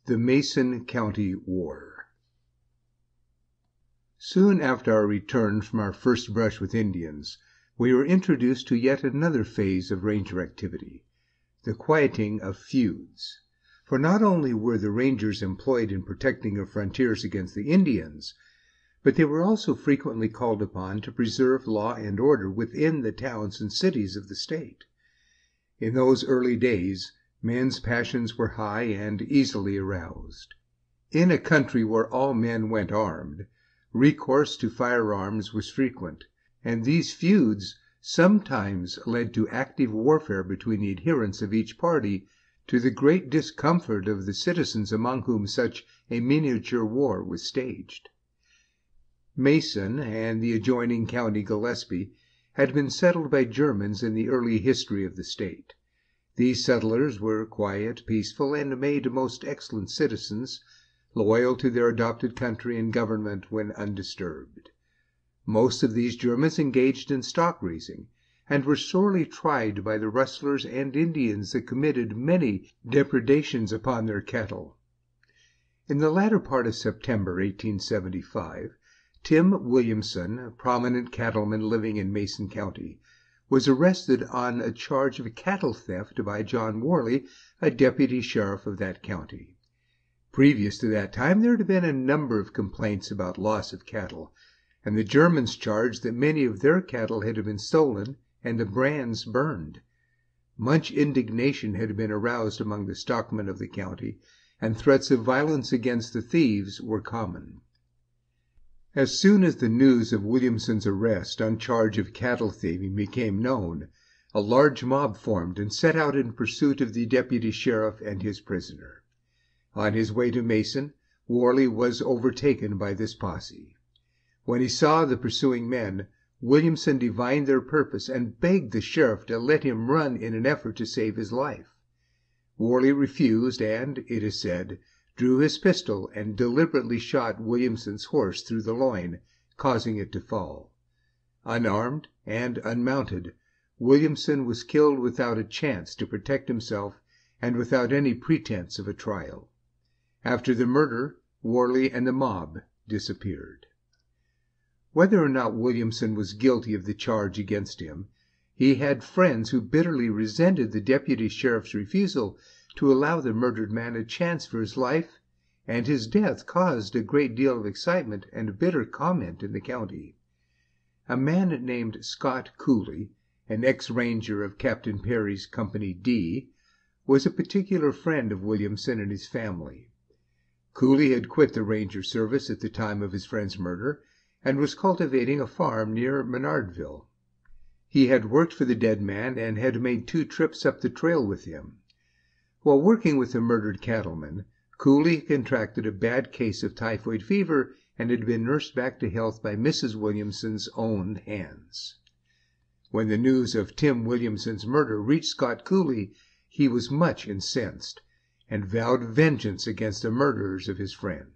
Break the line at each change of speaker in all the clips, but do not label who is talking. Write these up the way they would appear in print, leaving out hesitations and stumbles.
The Mason County War. Soon after our return from our first brush with Indians, we were introduced to yet another phase of ranger activity, the quieting of feuds. For not only were the rangers employed in protecting the frontiers against the Indians, but they were also frequently called upon to preserve law and order within the towns and cities of the state. In those early days, men's passions were high and easily aroused. In a country where all men went armed, recourse to firearms was frequent, and these feuds sometimes led to active warfare between the adherents of each party, to the great discomfort of the citizens among whom such a miniature war was staged. Mason and the adjoining county Gillespie had been settled by Germans in the early history of the state. These settlers were quiet, peaceful, and made most excellent citizens, loyal to their adopted country and government when undisturbed. Most of these Germans engaged in stock raising, and were sorely tried by the rustlers and Indians that committed many depredations upon their cattle. In the latter part of September, 1875, Tim Williamson, a prominent cattleman living in Mason County, was arrested on a charge of cattle theft by John Worley, a deputy sheriff of that county. Previous to that time there had been a number of complaints about loss of cattle, and the Germans charged that many of their cattle had been stolen and the brands burned. Much indignation had been aroused among the stockmen of the county, and threats of violence against the thieves were common. As soon as the news of Williamson's arrest on charge of cattle thieving became known, a large mob formed and set out in pursuit of the deputy sheriff and his prisoner. On his way to Mason, Worley was overtaken by this posse. When he saw the pursuing men, Williamson divined their purpose and begged the sheriff to let him run in an effort to save his life. Worley refused and, it is said, drew his pistol and deliberately shot Williamson's horse through the loin, causing it to fall. Unarmed and unmounted, Williamson was killed without a chance to protect himself and without any pretense of a trial. After the murder, Worley and the mob disappeared. Whether or not Williamson was guilty of the charge against him, he had friends who bitterly resented the deputy sheriff's refusal to allow the murdered man a chance for his life, and his death caused a great deal of excitement and bitter comment in the county. A man named Scott Cooley, an ex-ranger of Captain Perry's Company D, was a particular friend of Williamson and his family. Cooley had quit the ranger service at the time of his friend's murder, and was cultivating a farm near Menardville. He had worked for the dead man and had made 2 trips up the trail with him. While working with the murdered cattleman, Cooley contracted a bad case of typhoid fever and had been nursed back to health by Mrs. Williamson's own hands. When the news of Tim Williamson's murder reached Scott Cooley, he was much incensed, and vowed vengeance against the murderers of his friend.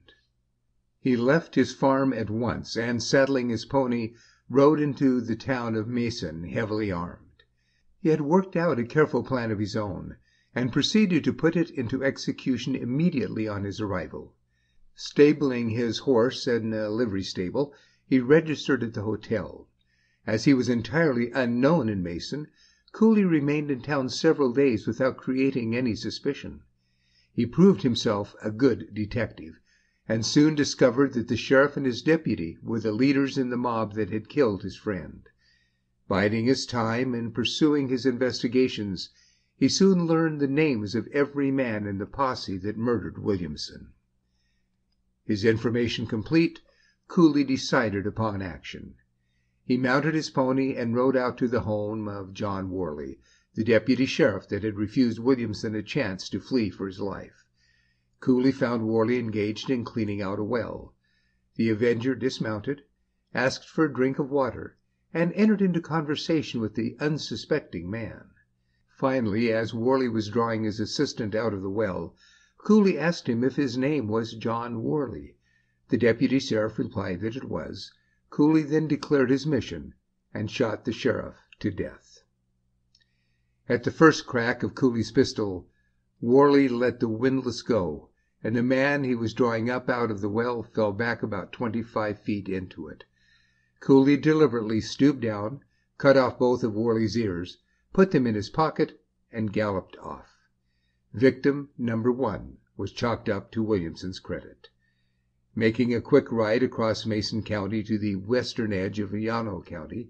He left his farm at once, and saddling his pony, rode into the town of Mason, heavily armed. He had worked out a careful plan of his own, and proceeded to put it into execution immediately on his arrival. Stabling his horse in a livery stable, he registered at the hotel. As he was entirely unknown in Mason, Cooley remained in town several days without creating any suspicion. He proved himself a good detective, and soon discovered that the sheriff and his deputy were the leaders in the mob that had killed his friend. Biding his time and pursuing his investigations, he soon learned the names of every man in the posse that murdered Williamson. His information complete, Cooley decided upon action. He mounted his pony and rode out to the home of John Worley, the deputy sheriff that had refused Williamson a chance to flee for his life. Cooley found Worley engaged in cleaning out a well. The avenger dismounted, asked for a drink of water, and entered into conversation with the unsuspecting man. Finally, as Worley was drawing his assistant out of the well, Cooley asked him if his name was John Worley. The deputy sheriff replied that it was. Cooley then declared his mission and shot the sheriff to death. At the first crack of Cooley's pistol, Worley let the windlass go, and the man he was drawing up out of the well fell back about 25 feet into it. Cooley deliberately stooped down, cut off both of Worley's ears, put them in his pocket, and galloped off. Victim number 1 was chalked up to Williamson's credit. Making a quick ride across Mason County to the western edge of Llano County,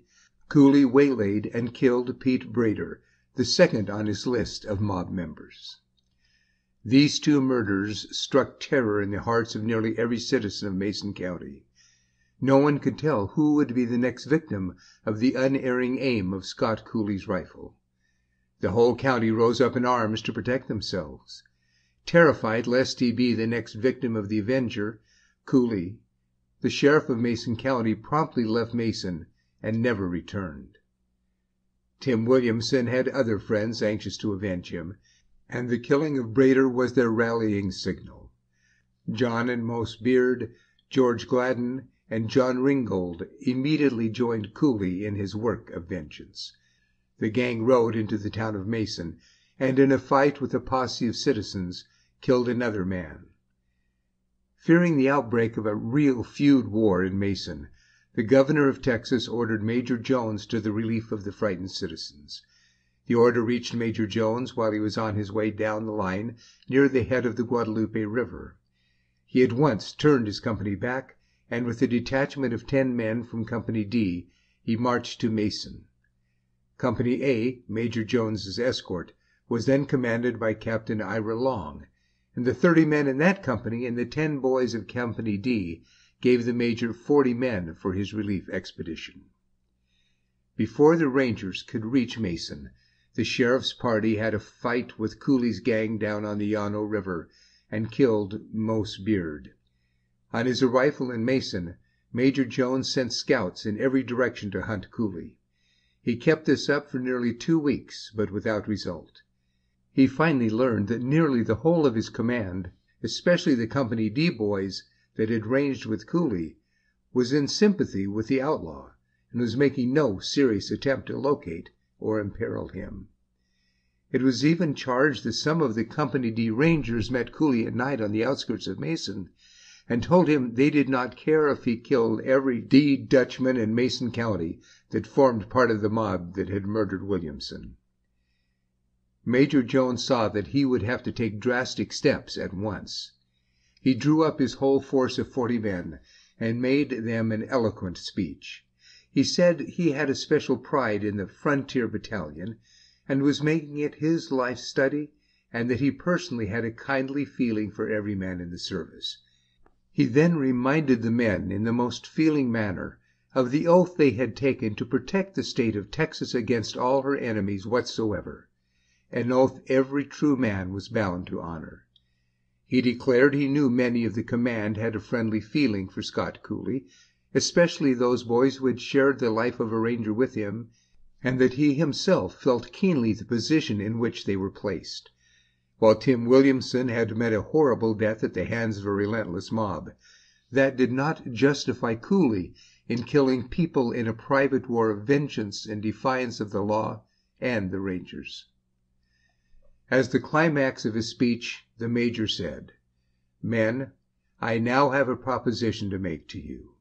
Cooley waylaid and killed Pete Brader, the second on his list of mob members. These 2 murders struck terror in the hearts of nearly every citizen of Mason County. No one could tell who would be the next victim of the unerring aim of Scott Cooley's rifle. The whole county rose up in arms to protect themselves. Terrified lest he be the next victim of the avenger, Cooley, the sheriff of Mason County, promptly left Mason and never returned. Tim Williamson had other friends anxious to avenge him, and the killing of Brader was their rallying signal. John and Mose Beard, George Gladden, and John Ringgold immediately joined Cooley in his work of vengeance. The gang rode into the town of Mason, and in a fight with a posse of citizens, killed another man. Fearing the outbreak of a real feud war in Mason, the governor of Texas ordered Major Jones to the relief of the frightened citizens. The order reached Major Jones while he was on his way down the line near the head of the Guadalupe River. He at once turned his company back, and with a detachment of 10 men from Company D, he marched to Mason. Company A, Major Jones's escort, was then commanded by Captain Ira Long, and the 30 men in that company and the 10 boys of Company D gave the major 40 men for his relief expedition. Before the Rangers could reach Mason, the sheriff's party had a fight with Cooley's gang down on the Llano River and killed Mose Beard. On his arrival in Mason, Major Jones sent scouts in every direction to hunt Cooley. He kept this up for nearly 2 weeks, but without result. He finally learned that nearly the whole of his command, especially the Company D boys that had ranged with Cooley, was in sympathy with the outlaw and was making no serious attempt to locate or imperil him. It was even charged that some of the Company D Rangers met Cooley at night on the outskirts of Mason and told him they did not care if he killed every D Dutchman in Mason County that formed part of the mob that had murdered Williamson. Major Jones saw that he would have to take drastic steps at once. He drew up his whole force of 40 men and made them an eloquent speech. He said he had a special pride in the Frontier Battalion and was making it his life study, and that he personally had a kindly feeling for every man in the service. He then reminded the men in the most feeling manner of the oath they had taken to protect the state of Texas against all her enemies whatsoever, an oath every true man was bound to honor. He declared he knew many of the command had a friendly feeling for Scott Cooley, especially those boys who had shared the life of a ranger with him, and that he himself felt keenly the position in which they were placed. While Tim Williamson had met a horrible death at the hands of a relentless mob, that did not justify Cooley in killing people in a private war of vengeance in defiance of the law and the Rangers. As the climax of his speech, the major said, "Men, I now have a proposition to make to you.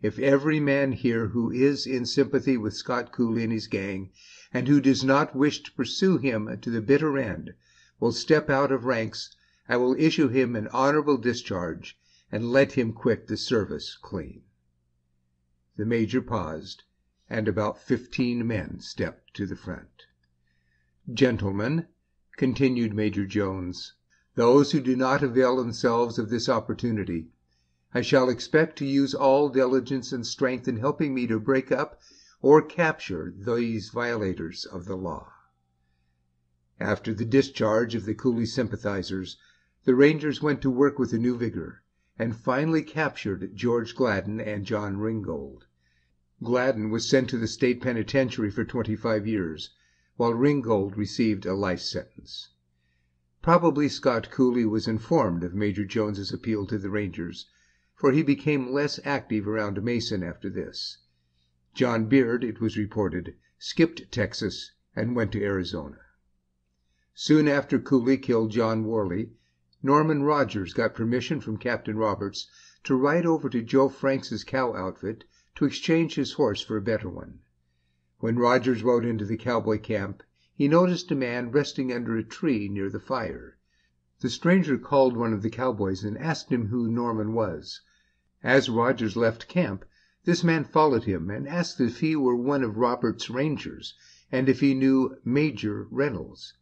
If every man here who is in sympathy with Scott Cooley and his gang, and who does not wish to pursue him to the bitter end, will step out of ranks, I will issue him an honorable discharge and let him quit the service clean." The major paused, and about 15 men stepped to the front. "Gentlemen," continued Major Jones, "those who do not avail themselves of this opportunity, I shall expect to use all diligence and strength in helping me to break up or capture these violators of the law." After the discharge of the Cooley sympathizers, the Rangers went to work with a new vigor, and finally captured George Gladden and John Ringgold. Gladden was sent to the state penitentiary for 25 years, while Ringgold received a life sentence. Probably Scott Cooley was informed of Major Jones's appeal to the Rangers, for he became less active around Mason after this. John Beard, it was reported, skipped Texas and went to Arizona. Soon after Cooley killed John Worley, Norman Rogers got permission from Captain Roberts to ride over to Joe Franks's cow outfit to exchange his horse for a better one. When Rogers rode into the cowboy camp, he noticed a man resting under a tree near the fire. The stranger called one of the cowboys and asked him who Norman was. As Rogers left camp, this man followed him and asked if he were one of Robert's rangers and if he knew Major Reynolds.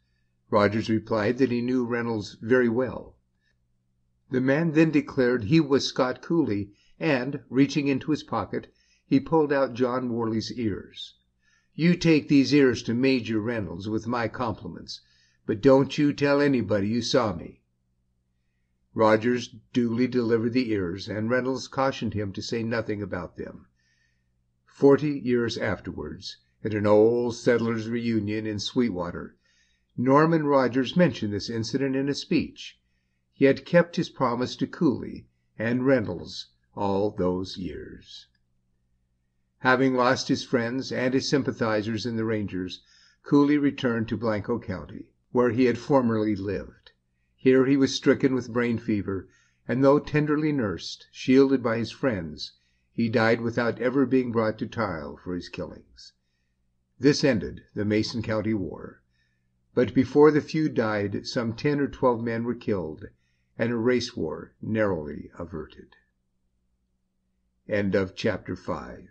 Rogers replied that he knew Reynolds very well. The man then declared he was Scott Cooley, and, reaching into his pocket, he pulled out John Worley's ears. "You take these ears to Major Reynolds with my compliments, but don't you tell anybody you saw me." Rogers duly delivered the ears, and Reynolds cautioned him to say nothing about them. 40 years afterwards, at an old settlers' reunion in Sweetwater, Norman Rogers mentioned this incident in a speech. He had kept his promise to Cooley and Reynolds all those years. Having lost his friends and his sympathizers in the Rangers, Cooley returned to Blanco County, where he had formerly lived. Here he was stricken with brain fever, and though tenderly nursed, shielded by his friends, he died without ever being brought to trial for his killings. This ended the Mason County War. But before the feud died, some 10 or 12 men were killed, and a race war narrowly averted. End of chapter 5.